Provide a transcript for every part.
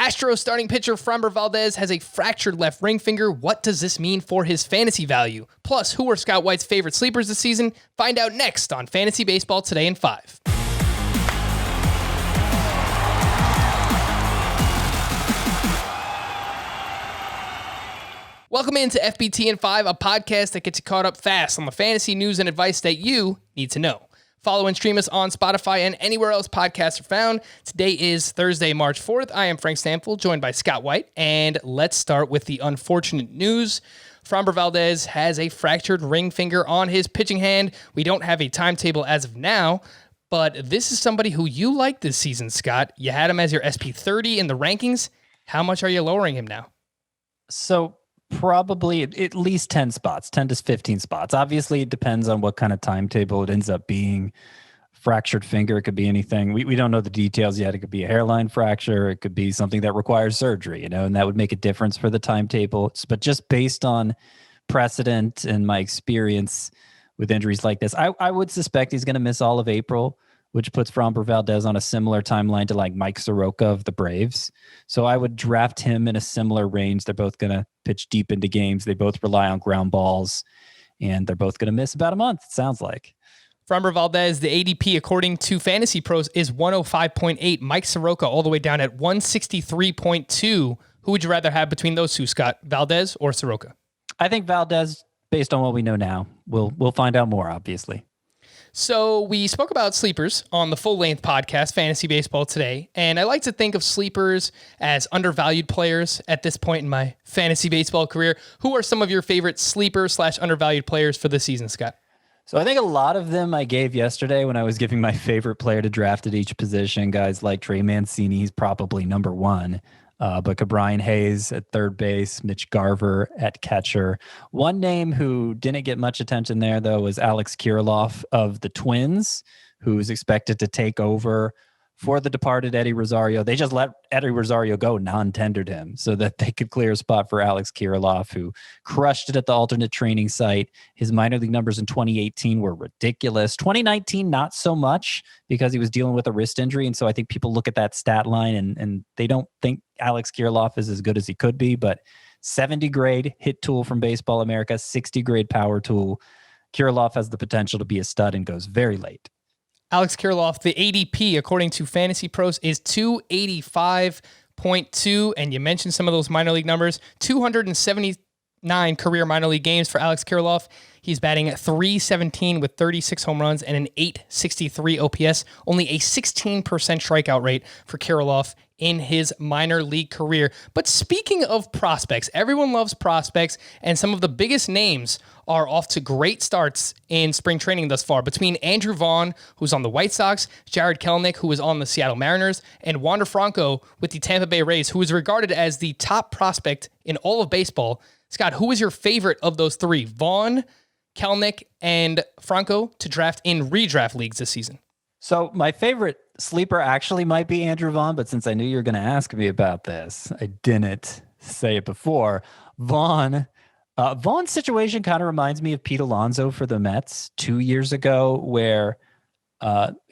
Astros starting pitcher Framber Valdez has a fractured left ring finger. What does this mean for his fantasy value? Plus, who are Scott White's favorite sleepers this season? Find out next on Fantasy Baseball Today in 5. Welcome into FBT in 5, a podcast that gets you caught up fast on the fantasy news and advice that you need to know. Follow and stream us on Spotify and anywhere else podcasts are found. Today is Thursday, March 4th. I am Frank Stample, joined by Scott White, and let's start with the unfortunate news. Framber Valdez has a fractured ring finger on his pitching hand. We don't have a timetable as of now, but this is somebody who you like this season, Scott. You had him as your SP30 in the rankings. How much are you lowering him now? So probably at least 10 spots, 10 to 15 spots. Obviously, it depends on what kind of timetable it ends up being. Fractured finger, it could be anything. We don't know the details yet. It could be a hairline fracture. It could be something that requires surgery, and that would make a difference for the timetable. But just based on precedent and my experience with injuries like this, I would suspect he's going to miss all of April, which puts Framber Valdez on a similar timeline to like Mike Soroka of the Braves. So I would draft him in a similar range. They're both going to pitch deep into games. They both rely on ground balls, and they're both going to miss about a month, it sounds like. Framber Valdez, the ADP, according to Fantasy Pros, is 105.8. Mike Soroka all the way down at 163.2. Who would you rather have between those two, Scott? Valdez or Soroka? I think Valdez, based on what we know now. We'll find out more, obviously. So we spoke about sleepers on the full-length podcast, Fantasy Baseball Today, and I like to think of sleepers as undervalued players at this point in my fantasy baseball career. Who are some of your favorite sleeper/undervalued players for this season, Scott? So I think a lot of them I gave yesterday when I was giving my favorite player to draft at each position. Guys like Trey Mancini, he's probably number one. But Brian Hayes at third base, Mitch Garver at catcher. One name who didn't get much attention there, though, was Alex Kiriloff of the Twins, who is expected to take over for the departed Eddie Rosario. They just let Eddie Rosario go, non-tendered him, so that they could clear a spot for Alex Kiriloff, who crushed it at the alternate training site. His minor league numbers in 2018 were ridiculous. 2019, not so much, because he was dealing with a wrist injury, and so I think people look at that stat line and they don't think Alex Kiriloff is as good as he could be, but 70 grade hit tool from Baseball America, 60 grade power tool. Kiriloff has the potential to be a stud and goes very late. Alex Kiriloff, the ADP, according to Fantasy Pros, is 285.2, and you mentioned some of those minor league numbers. 279 career minor league games for Alex Kiriloff. He's batting at .317 with 36 home runs and an .863 OPS. Only a 16% strikeout rate for Kiriloff in his minor league career. But speaking of prospects, everyone loves prospects, and some of the biggest names are off to great starts in spring training thus far. Between Andrew Vaughn, who's on the White Sox, Jared Kellnick, who is on the Seattle Mariners, and Wander Franco with the Tampa Bay Rays, who is regarded as the top prospect in all of baseball. Scott, who is your favorite of those three? Vaughn, Kellnick, and Franco to draft in redraft leagues this season? So my favorite sleeper actually might be Andrew Vaughn, but since I knew you were going to ask me about this, I didn't say it before. Vaughn's situation kind of reminds me of Pete Alonso for the Mets 2 years ago, where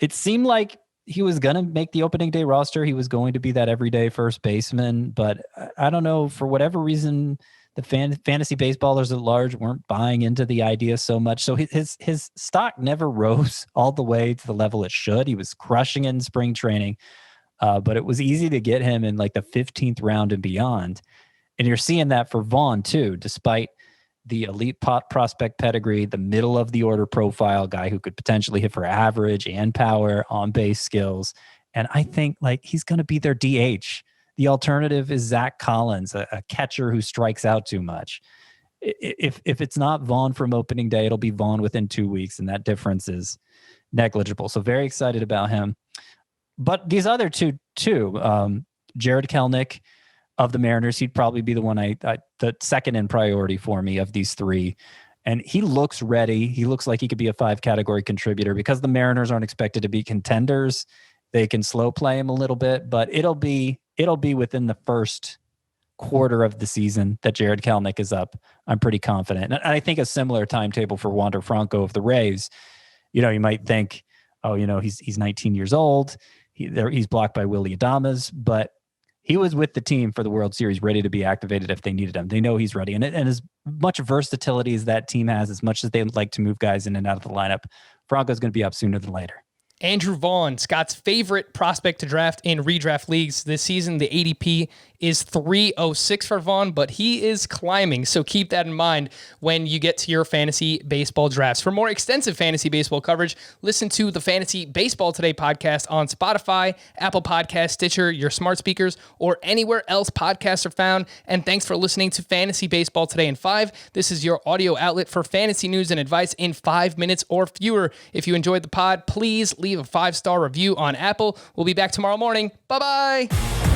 it seemed like he was going to make the opening day roster. He was going to be that everyday first baseman, but I don't know, for whatever reason, the fantasy baseballers at large weren't buying into the idea so much. So his stock never rose all the way to the level it should. He was crushing it in spring training, but it was easy to get him in like the 15th round and beyond. And you're seeing that for Vaughn too, despite the elite prospect pedigree, the middle of the order profile, guy who could potentially hit for average and power, on base skills. And I think like he's going to be their DH. The alternative is Zach Collins, a catcher who strikes out too much. If it's not Vaughn from opening day, it'll be Vaughn within 2 weeks, and that difference is negligible. So very excited about him. But these other two too, Jared Kellnick of the Mariners, he'd probably be the one the second in priority for me of these three. And he looks ready. He looks like he could be a 5-category contributor because the Mariners aren't expected to be contenders. They can slow play him a little bit, but it'll be within the first quarter of the season that Jared Kellnick is up. I'm pretty confident. And I think a similar timetable for Wander Franco of the Rays. You might think, he's 19 years old. He's blocked by Willy Adames, but he was with the team for the World Series, ready to be activated if they needed him. They know he's ready. And as much versatility as that team has, as much as they like to move guys in and out of the lineup, Franco's going to be up sooner than later. Andrew Vaughn, Scott's favorite prospect to draft in redraft leagues this season. The ADP is 306 for Vaughn, but he is climbing. So keep that in mind when you get to your fantasy baseball drafts. For more extensive fantasy baseball coverage, listen to the Fantasy Baseball Today podcast on Spotify, Apple Podcasts, Stitcher, your smart speakers, or anywhere else podcasts are found. And thanks for listening to Fantasy Baseball Today in 5. This is your audio outlet for fantasy news and advice in 5 minutes or fewer. If you enjoyed the pod, please leave a 5-star review on Apple. We'll be back tomorrow morning. Bye-bye.